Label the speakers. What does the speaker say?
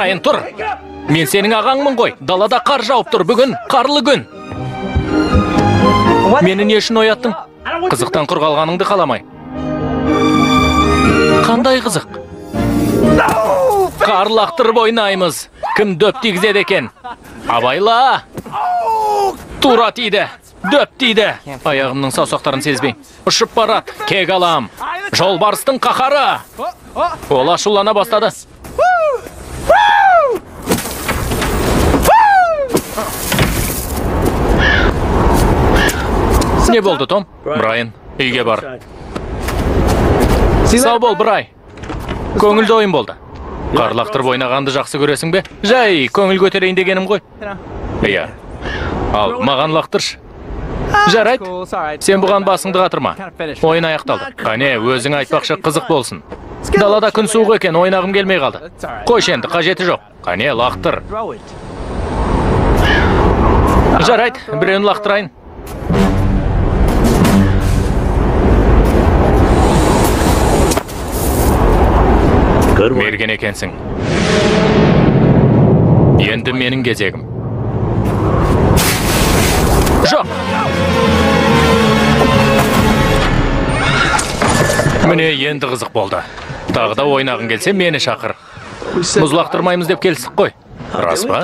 Speaker 1: Брайан, тұр. Мен сенің ағаңмын ғой. Далада қар жауып тұр, бүгін қарлы күн. Мені не үшін ояттың? Қызықтан құр қалғаныңды қаламай. Қандай қызық? Қар лақтырып ойнаймыз. Кім дөп тигізеді екен? Абайла! Тура тиді. Дөп тиді. Аяғымның саусақтарын сезбей. Ұшып барат. Кек алам. Жолбарыстың қаһары. Ол ашулана бастады. Не болды, Том? Брайан, үйге бар. Сау бол, Брай. Көңілді ойын болды. Қар лақтырып ойнағанды жақсы көресің бе? Жай, көңіл көтерейін дегенім ғой. Иә. Ал, маған лақтыршы. Жарайт. Сен бұған басыңды қатырма. Ойын аяқталды. Қане, өзің айтпақшы қызық болсын. Далада күн суық екен, ойнағым келмей қалды. Қойш енді, қажеті жоқ. Қане, лақтыр. Жарайт, біреуін лақтырайын. Мерген екенсің. Енді менің кезегім. Жоқ! Міне енді қызық болды. Тағы да ойнағың келсе мені шақыр. Мұз лақтырмаймыз деп келістік қой. Рас па?